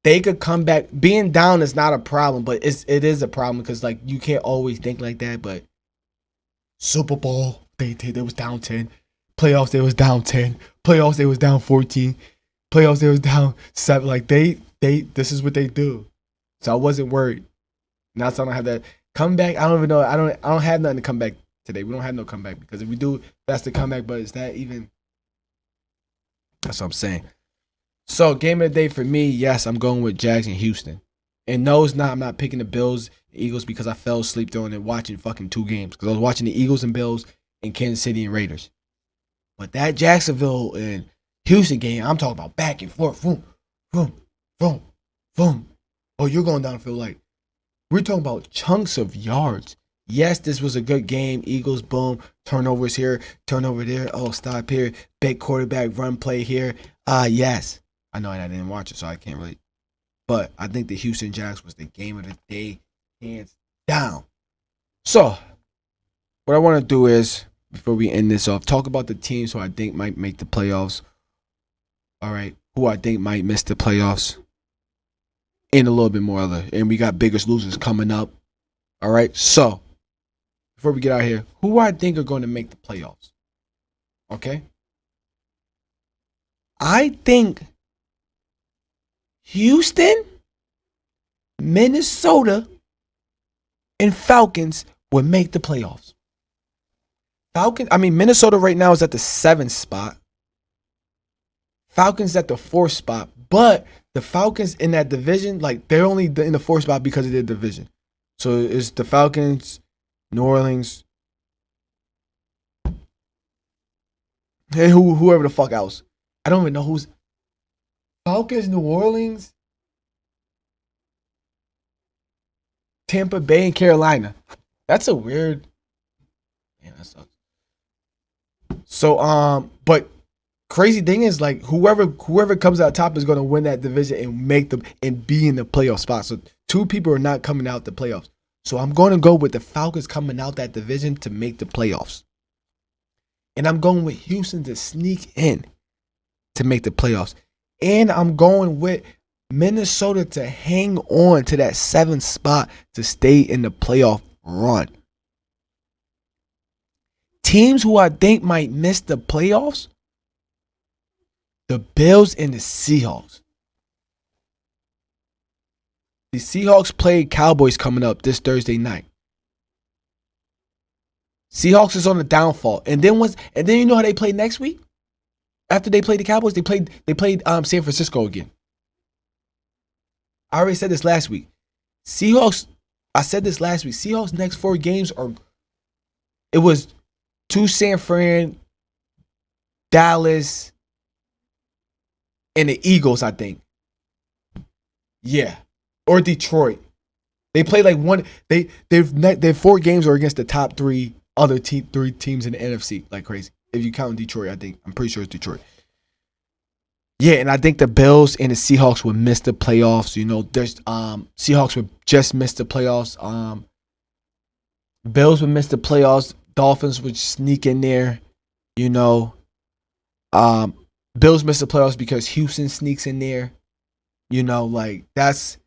[SPEAKER 1] They could come back. Being down is not a problem, but it is a problem because like you can't always think like that. But Super Bowl, they was down 10. Playoffs, they was down 10. Playoffs, they was down 14. Playoffs, they was down 7. Like they this is what they do. So I wasn't worried. Now so I don't have that comeback. I don't even know. I don't have nothing to come back today. We don't have no comeback because if we do, that's the comeback. But is that even? That's what I'm saying. So game of the day for me, yes, I'm going with Jags and Houston. And no, it's not. I'm not picking the Bills, the Eagles because I fell asleep during it watching fucking 2 games because I was watching the Eagles and Bills and Kansas City and Raiders. But that Jacksonville and Houston game, I'm talking about back and forth, boom, boom, boom, boom. Oh, you're going down the field like we're talking about chunks of yards. Yes, this was a good game. Eagles, boom, turnovers here, turnover there. Oh, stop here, big quarterback run play here. Yes. I know I didn't watch it, so I can't really. But I think the Houston Jags was the game of the day, hands down. So, what I want to do is, before we end this off, talk about the teams who I think might make the playoffs. All right, who I think might miss the playoffs. And a little bit more other. And we got biggest losers coming up. All right, so, before we get out here, who I think are going to make the playoffs. Okay? I think Houston, Minnesota, and Falcons would make the playoffs. Minnesota right now is at the 7th spot. Falcons at the 4th spot. But the Falcons in that division, like they're only in the 4th spot because of their division. So it's the Falcons, New Orleans, and whoever the fuck else. I don't even know who's Falcons, New Orleans, Tampa Bay, and Carolina. That's a weird. Yeah, that sucks. So but crazy thing is like whoever comes out top is going to win that division and make them and be in the playoff spot. So 2 people are not coming out the playoffs. So I'm going to go with the Falcons coming out that division to make the playoffs. And I'm going with Houston to sneak in to make the playoffs. And I'm going with Minnesota to hang on to that 7th spot to stay in the playoff run. Teams who I think might miss the playoffs, the Bills and the Seahawks. The Seahawks play Cowboys coming up this Thursday night. Seahawks is on the downfall. And then you know how they play next week? After they played the Cowboys, they played San Francisco again. I already said this last week. Seahawks next 4 games it was to San Fran, Dallas, and the Eagles, I think. Yeah. Or Detroit. They play like one. Their 4 games are against the top 3 other 3 teams in the NFC, like crazy. If you count Detroit, I'm pretty sure it's Detroit. Yeah, and I think the Bills and the Seahawks would miss the playoffs. You know, there's Seahawks would just miss the playoffs. Bills would miss the playoffs. Dolphins would sneak in there. You know, Bills miss the playoffs because Houston sneaks in there. You know, like that's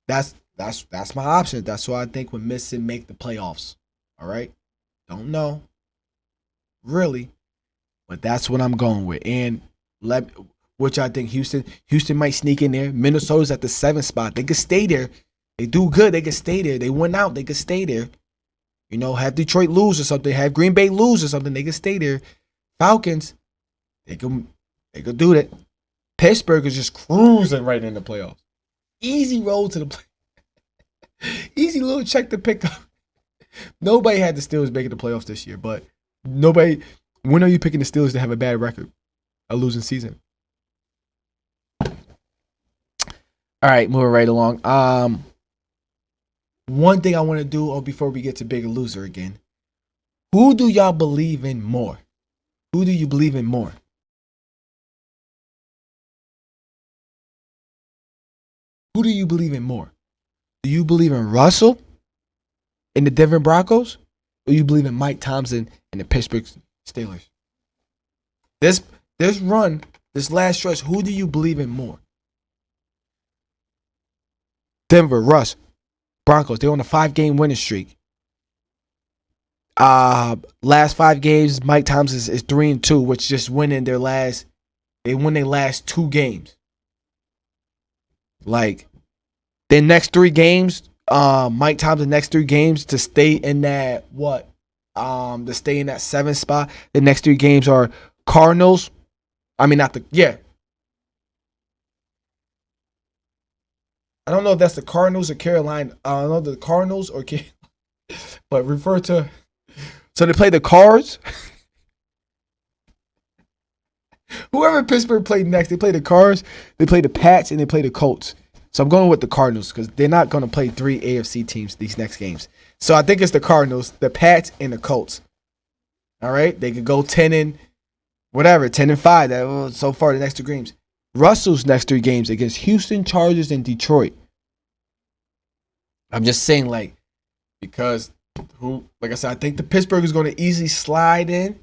[SPEAKER 1] my option. That's who I think would miss and make the playoffs. All right, don't know, really, but that's what I'm going with. And which I think Houston might sneak in there. Minnesota's at the 7th spot. They could stay there. They do good. They could stay there. They went out. They could stay there. You know, have Detroit lose or something. Have Green Bay lose or something. They could stay there. Falcons, they could do that. Pittsburgh is just cruising right in the playoffs. Easy road to the play. Easy little check to pick up. Nobody had the Steelers making the playoffs this year, but nobody. When are you picking the Steelers to have a bad record, a losing season? All right, moving right along. One thing I want to do, before we get to bigger loser again, who do y'all believe in more? Who do you believe in more? Who do you believe in more? Do you believe in Russell and the Denver Broncos? Or do you believe in Mike Thompson and the Pittsburgh Steelers? This run, this last stretch, who do you believe in more? Denver, Russ, Broncos. They're on a 5-game winning streak. Last 5 games, Mike Thompson is 3-2, which just winning their last. They won their last 2 games. Like their next 3 games, Mike Thompson's next 3 games to stay in that to stay in that 7th spot. The next 3 games are Cardinals. I don't know if that's the Cardinals or Carolina. I don't know the Cardinals or but refer to. So they play the Cards. Whoever Pittsburgh played next, they play the Cards, they play the Pats, and they play the Colts. So I'm going with the Cardinals because they're not going to play 3 AFC teams these next games. So I think it's the Cardinals, the Pats, and the Colts. All right, they could go 10-5. That so far the next 2 games. Russell's next 3 games against Houston, Chargers, and Detroit. I'm just saying, because like I said, I think the Pittsburgh is going to easily slide in.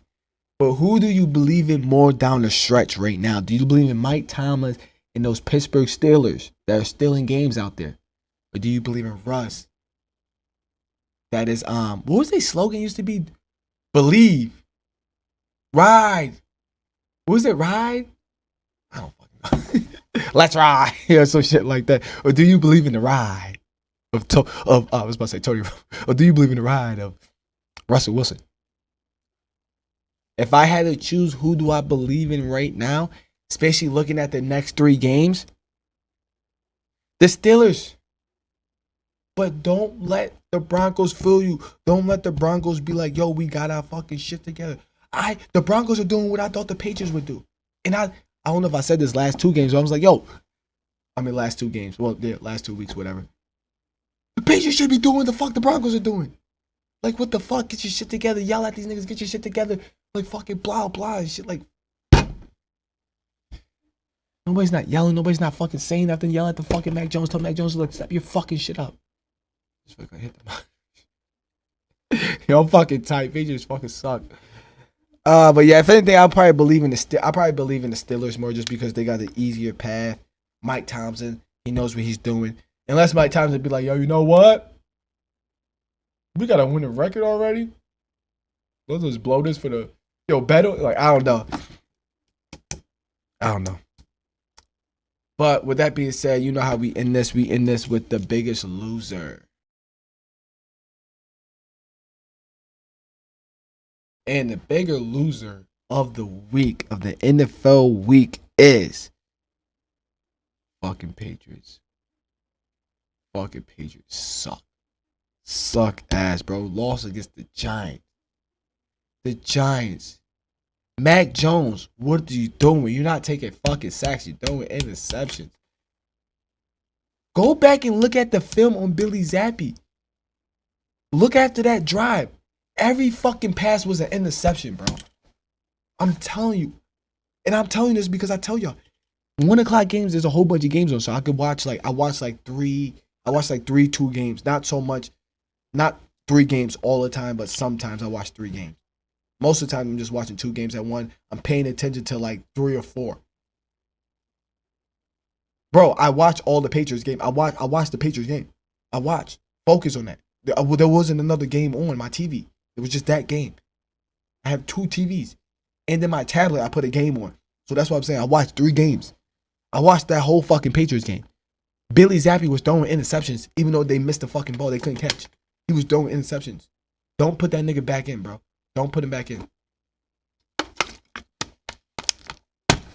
[SPEAKER 1] But who do you believe in more down the stretch right now? Do you believe in Mike Tomlin and those Pittsburgh Steelers that are still in games out there? Or do you believe in Russ? That is, what was their slogan used to be? Believe. Ride. What was it? Ride? I don't fucking know. Let's ride. Yeah, some shit like that. Or do you believe in the ride I was about to say Tony. Or do you believe in the ride of Russell Wilson? If I had to choose who do I believe in right now, especially looking at the next 3 games, the Steelers. But don't let the Broncos fool you. Don't let the Broncos be like, yo, we got our fucking shit together. The Broncos are doing what I thought the Patriots would do. And I don't know if I said this last 2 games, but I was like, last 2 games. Well, yeah, last 2 weeks, whatever. The Patriots should be doing what the fuck the Broncos are doing. Like, what the fuck? Get your shit together. Yell at these niggas. Get your shit together. Like, fucking blah, blah, and shit. Like, nobody's not yelling. Nobody's not fucking saying nothing. Yell at the fucking Mac Jones. Tell Mac Jones, look, step your fucking shit up. Just fucking hit them. Yo, fucking tight. Patriots fucking suck. But yeah, if anything, I'll probably believe in the Steelers more just because they got the easier path. Mike Thompson, he knows what he's doing. Unless Mike Thompson be like, yo, you know what? We got to win a record already. Let's just blow this for the better. Like, I don't know. But with that being said, you know how we end this. We end this with the biggest loser. And the bigger loser of the week, of the NFL week, is fucking Patriots. Fucking Patriots suck. Suck ass, bro. Lost against the Giants. The Giants. Mac Jones, what are you doing? You're not taking fucking sacks. You're throwing interceptions. Go back and look at the film on Billy Zappi. Look after that drive. Every fucking pass was an interception, bro. I'm telling you. And I'm telling you this because I tell y'all, 1 o'clock games, there's a whole bunch of games on. So I could watch I watched 2 games. Not so much. Not 3 games all the time, but sometimes I watch 3 games. Most of the time, I'm just watching 2 games at one. I'm paying attention to 3 or 4. Bro, I watch all the Patriots game. I watched the Patriots game. I watched. Focus on that. There wasn't another game on my TV. It was just that game. I have 2 TVs. And then my tablet, I put a game on. So that's what I'm saying. I watched 3 games. I watched that whole fucking Patriots game. Billy Zappi was throwing interceptions, even though they missed the fucking ball they couldn't catch. He was throwing interceptions. Don't put that nigga back in, bro. Don't put him back in.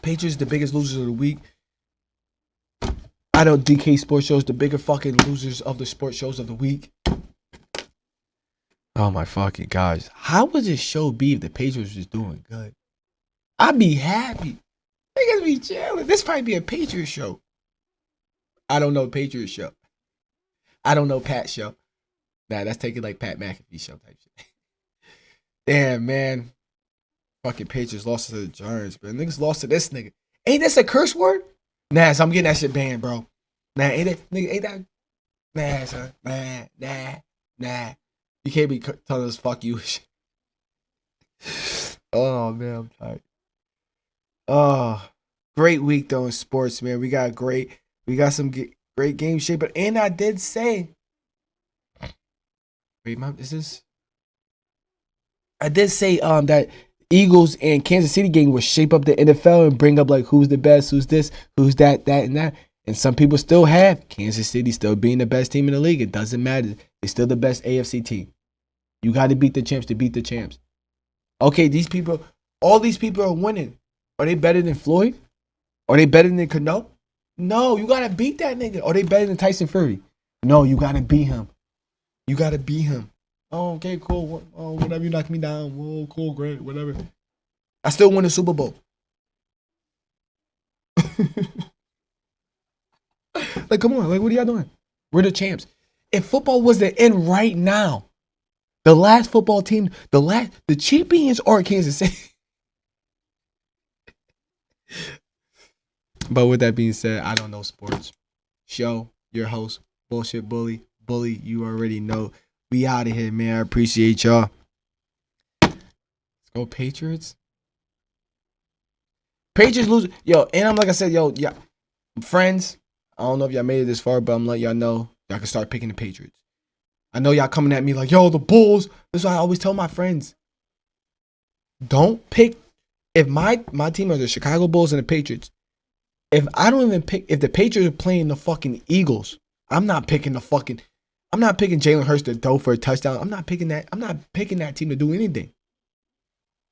[SPEAKER 1] Patriots, the biggest losers of the week. I know I.D.K sports shows, the bigger fucking losers of the sports shows of the week. Oh my fucking gosh. How would this show be if the Patriots was doing good? I'd be happy. Niggas be chilling. This might be a Patriots show. I don't know Patriots show. I don't know Pat show. Nah, that's taking like Pat McAfee show type shit. Damn, man. Fucking Patriots lost to the Giants, man. Niggas lost to this nigga. Ain't this a curse word? Nah, so I'm getting that shit banned, bro. Nah, ain't that Nah, son. Nah. You can't be telling us fuck you. Oh man, I'm tired. Oh, great week though in sports, man. We got some great game shape. But and I did say, wait, is this? I did say that Eagles and Kansas City game would shape up the NFL and bring up like who's the best, who's this, who's that, and that. And some people still have Kansas City still being the best team in the league. It doesn't matter. They're still the best AFC team. You got to beat the champs to beat the champs. Okay, all these people are winning. Are they better than Floyd? Are they better than Cano? No, you got to beat that nigga. Are they better than Tyson Fury? No, you got to beat him. You got to beat him. Oh, okay, cool. Oh, whatever, you knock me down. Whoa, cool, great, whatever. I still win the Super Bowl. Like, come on. Like, what are y'all doing? We're the champs. If football was to end right now, the last football team, the champions are Kansas City. But with that being said, I don't know sports. Show, your host, Bullshit Bully. Bully, you already know. We out of here, man. I appreciate y'all. Let's go Patriots. Patriots lose. Yo, and I'm like I said, yo, yeah, friends. I don't know if y'all made it this far, but I'm letting y'all know y'all can start picking the Patriots. I know y'all coming at me like, yo, the Bulls. That's why I always tell my friends. Don't pick. If my team are the Chicago Bulls and the Patriots, if I don't even pick, if the Patriots are playing the fucking Eagles, I'm not picking Jalen Hurts to throw for a touchdown. I'm not picking that team to do anything.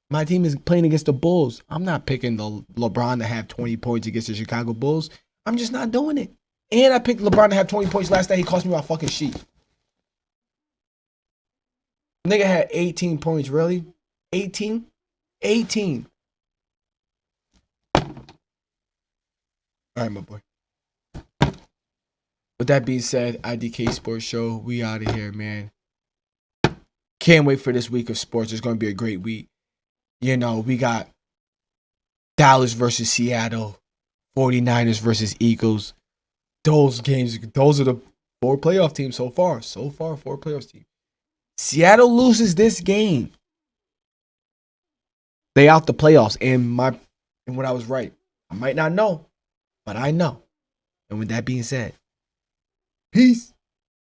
[SPEAKER 1] My team is playing against the Bulls. I'm not picking the LeBron to have 20 points against the Chicago Bulls. I'm just not doing it. And I picked LeBron to have 20 points last night. He cost me my fucking sheet. Nigga had 18 points, really? 18? 18. All right, my boy. With that being said, I.D.K Sports Show, we out of here, man. Can't wait for this week of sports. It's going to be a great week. You know, we got Dallas versus Seattle, 49ers versus Eagles. Those games, those are the 4 playoff teams so far. 4 playoff teams. Seattle loses this game, they out the playoffs. And when I was right, I might not know, but I know. And with that being said, peace.